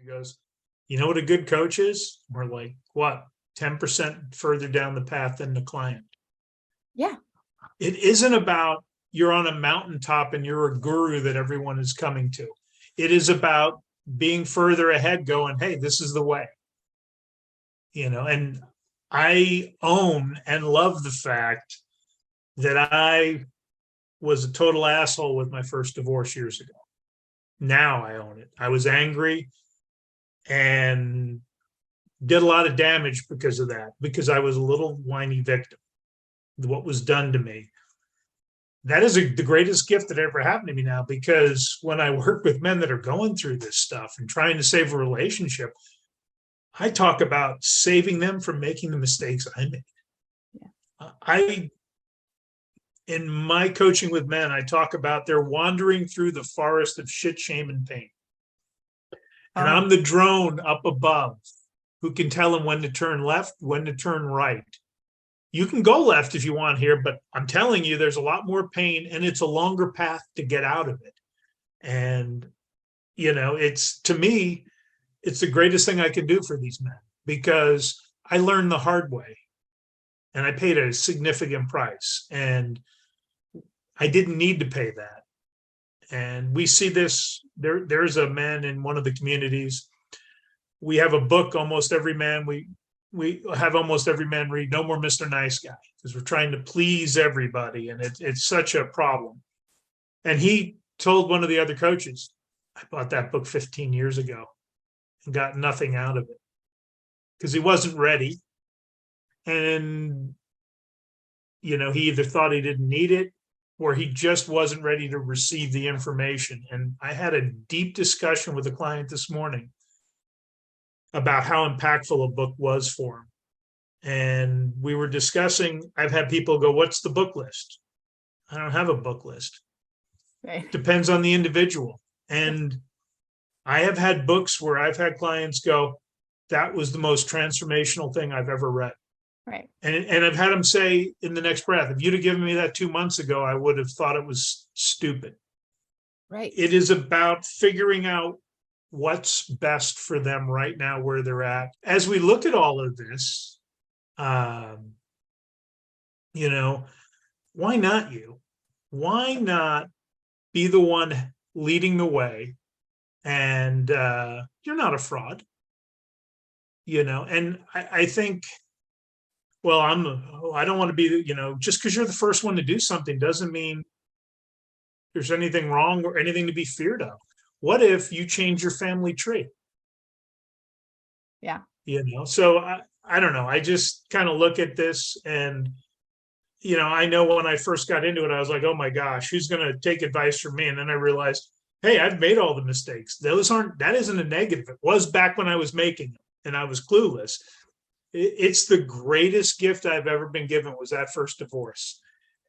goes, you know what a good coach is? We're like, what? 10% further down the path than the client. Yeah. It isn't about you're on a mountaintop and you're a guru that everyone is coming to. It is about being further ahead going, hey, this is the way. And I own and love the fact that I was a total asshole with my first divorce years ago. Now I own it. I was angry and did a lot of damage because of that, because I was a little whiny victim of what was done to me. That is the greatest gift that ever happened to me now, because when I work with men that are going through this stuff and trying to save a relationship, I talk about saving them from making the mistakes I made. Yeah. In my coaching with men, I talk about they're wandering through the forest of shit, shame, and pain. And I'm the drone up above who can tell them when to turn left, when to turn right. You can go left if you want here, but I'm telling you, there's a lot more pain and it's a longer path to get out of it. And, it's, to me, it's the greatest thing I can do for these men, because I learned the hard way and I paid a significant price, and I didn't need to pay that. And we see this, there's a man in one of the communities. We have a book, almost every man, we have almost every man read No More Mr. Nice Guy, because we're trying to please everybody. And it's such a problem. And he told one of the other coaches, I bought that book 15 years ago and got nothing out of it, because he wasn't ready. And, he either thought he didn't need it or he just wasn't ready to receive the information. And I had a deep discussion with a client this morning about how impactful a book was for him. And we were discussing, I've had people go, what's the book list? I don't have a book list. Right. Depends on the individual. And I have had books where I've had clients go, that was the most transformational thing I've ever read. Right. And I've had them say in the next breath, if you'd have given me that 2 months ago, I would have thought it was stupid. Right. It is about figuring out what's best for them right now, where they're at. As we look at all of this, why not you? Why not be the one leading the way? And you're not a fraud, and I think, well, I don't want to be, just because you're the first one to do something doesn't mean there's anything wrong or anything to be feared of. What if you change your family tree? Yeah. So I don't know. I just kind of look at this and, I know when I first got into it, I was like, oh my gosh, who's going to take advice from me? And then I realized, hey, I've made all the mistakes. That isn't a negative. It was back when I was making them and I was clueless. It's the greatest gift I've ever been given, was that first divorce.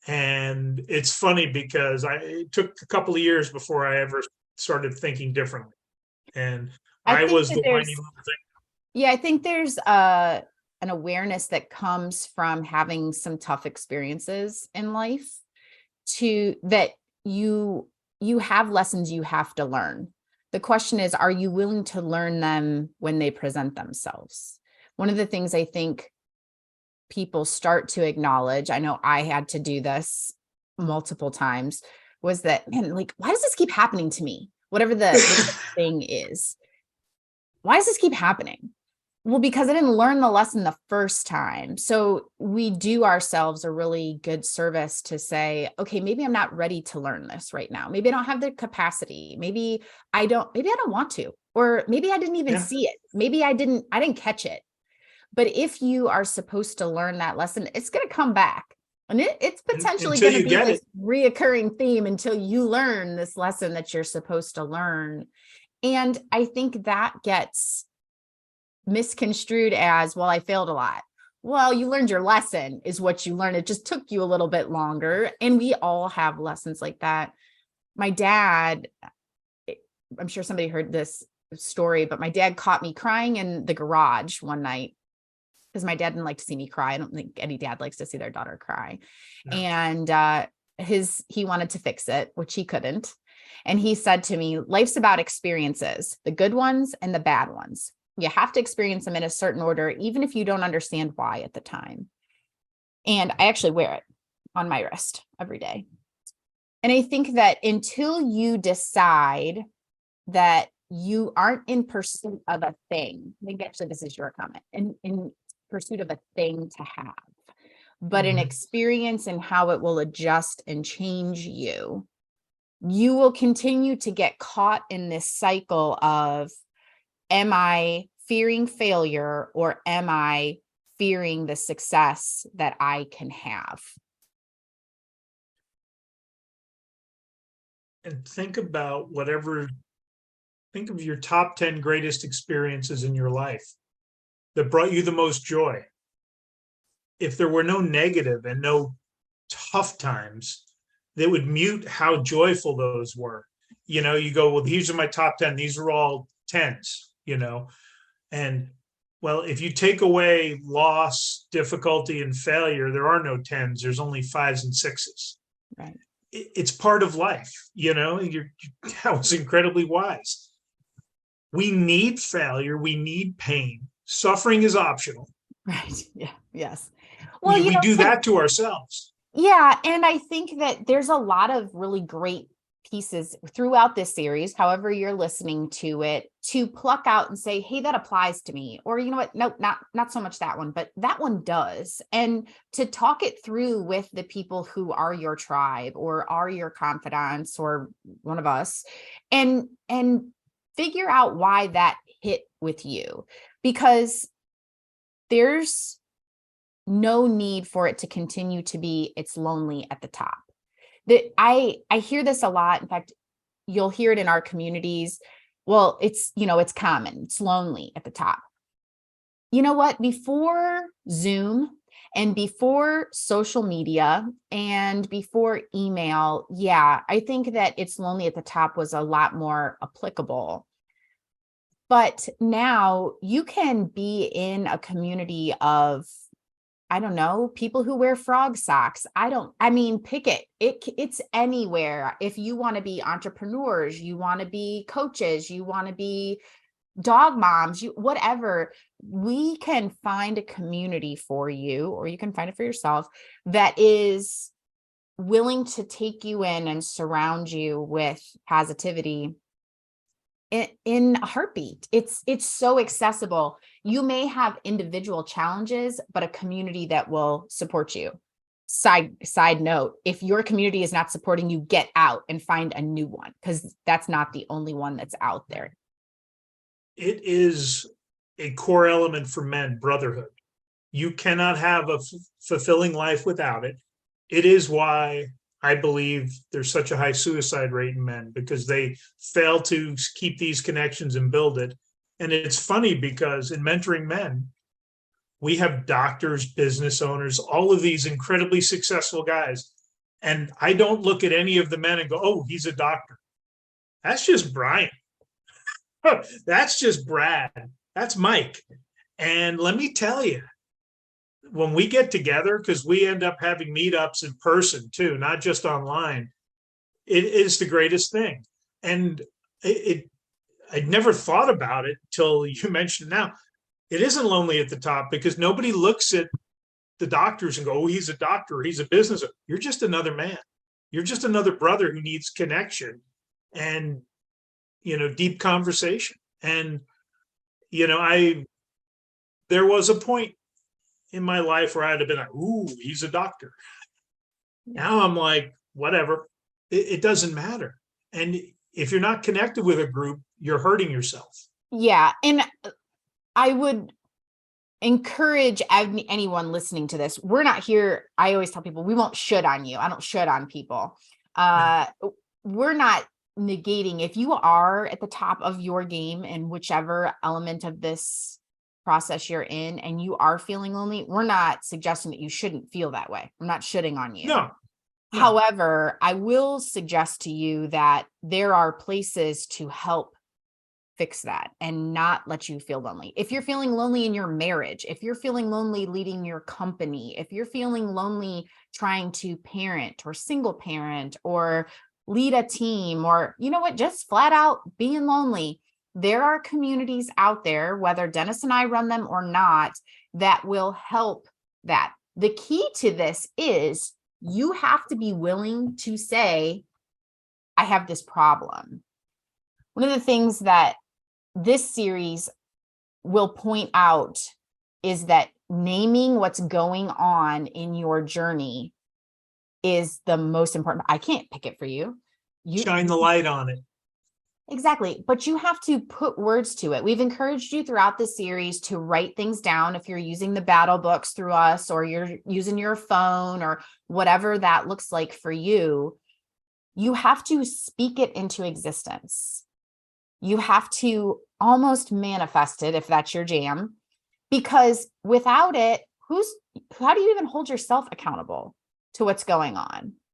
And it's funny because it took a couple of years before I ever started thinking differently. And I was the whiny little thing. Yeah, I think there's an awareness that comes from having some tough experiences in life, that you have lessons you have to learn. The question is, are you willing to learn them when they present themselves? One of the things I think people start to acknowledge, I know I had to do this multiple times, was that, man, like, why does this keep happening to me? Whatever the thing is, why does this keep happening? Well, because I didn't learn the lesson the first time. So we do ourselves a really good service to say, okay, maybe I'm not ready to learn this right now. Maybe I don't have the capacity. Maybe I don't want to, or maybe I didn't even see it. Maybe I didn't catch it. But if you are supposed to learn that lesson, it's going to come back. And it's potentially going to be this reoccurring theme until you learn this lesson that you're supposed to learn. And I think that gets misconstrued as, well, I failed a lot. Well, you learned your lesson is what you learned. It just took you a little bit longer. And we all have lessons like that. My dad, I'm sure somebody heard this story, but my dad caught me crying in the garage one night, because my dad didn't like to see me cry. I don't think any dad likes to see their daughter cry. No. And he wanted to fix it, which he couldn't. And he said to me, life's about experiences, the good ones and the bad ones. You have to experience them in a certain order, even if you don't understand why at the time. And I actually wear it on my wrist every day. And I think that until you decide that you aren't in pursuit of a thing, I think actually this is your comment, in pursuit of a thing to have, but an experience and how it will adjust and change you, you will continue to get caught in this cycle of, am I fearing failure or am I fearing the success that I can have? And think about think of your top 10 greatest experiences in your life that brought you the most joy. If there were no negative and no tough times, that would mute how joyful those were. You go, well, these are my top 10. These are all 10s, and well, if you take away loss, difficulty, and failure, there are no 10s. There's only 5s and 6s. Right. It's part of life. That was incredibly wise. We need failure. We need pain. Suffering is optional. Right. Yeah. Yes. Well, we do that to ourselves. Yeah. And I think that there's a lot of really great pieces throughout this series, however you're listening to it, to pluck out and say, hey, that applies to me. Or you know what? Nope, not so much that one, but that one does. And to talk it through with the people who are your tribe or are your confidants or one of us, and figure out why that hit with you, because there's no need for it to continue to be, it's lonely at the top. That I hear this a lot. In fact, you'll hear it in our communities. Well, it's common. It's lonely at the top. You know what? Before Zoom and before social media and before email, yeah, I think that it's lonely at the top was a lot more applicable. But now you can be in a community of, I don't know, people who wear frog socks. Pick it. It's anywhere. If you want to be entrepreneurs, you want to be coaches, you want to be dog moms, whatever, we can find a community for you, or you can find it for yourself, that is willing to take you in and surround you with positivity in a heartbeat. It's so accessible. You may have individual challenges, but a community that will support you. Side note, if your community is not supporting you, get out and find a new one, because that's not the only one that's out there. It is a core element for men, brotherhood. You cannot have a fulfilling life without it. It is why I believe there's such a high suicide rate in men, because they fail to keep these connections and build it. And it's funny because in mentoring men, we have doctors, business owners, all of these incredibly successful guys. And I don't look at any of the men and go, oh, he's a doctor. That's just Brian. That's just Brad. That's Mike. And let me tell you, when we get together, because we end up having meetups in person too, not just online, it is the greatest thing. And I'd never thought about it till you mentioned it now. It isn't lonely at the top, because nobody looks at the doctors and go, oh, he's a doctor, he's a business. You're just another man. You're just another brother who needs connection and, deep conversation. And, there was a point in my life where I'd have been like, ooh, he's a doctor. Now I'm like, whatever, it doesn't matter. And if you're not connected with a group, you're hurting yourself. Yeah. And I would encourage anyone listening to this. We're not here. I always tell people, we won't should on you. I don't should on people. We're not negating, if you are at the top of your game in whichever element of this process you're in and you are feeling lonely, we're not suggesting that you shouldn't feel that way. I'm not shitting on you. No. However, I will suggest to you that there are places to help fix that and not let you feel lonely. If you're feeling lonely in your marriage, if you're feeling lonely leading your company, if you're feeling lonely trying to parent or single parent or lead a team, or you know what, just flat out being lonely. There are communities out there, whether Dennis and I run them or not, that will help that. The key to this is you have to be willing to say, I have this problem. One of the things that this series will point out is that naming what's going on in your journey is the most important. I can't pick it for you. Shine the light on it. Exactly. But you have to put words to it. We've encouraged you throughout the series to write things down. If you're using the battle books through us, or you're using your phone, or whatever that looks like for you, you have to speak it into existence. You have to almost manifest it if that's your jam, because without it, how do you even hold yourself accountable to what's going on?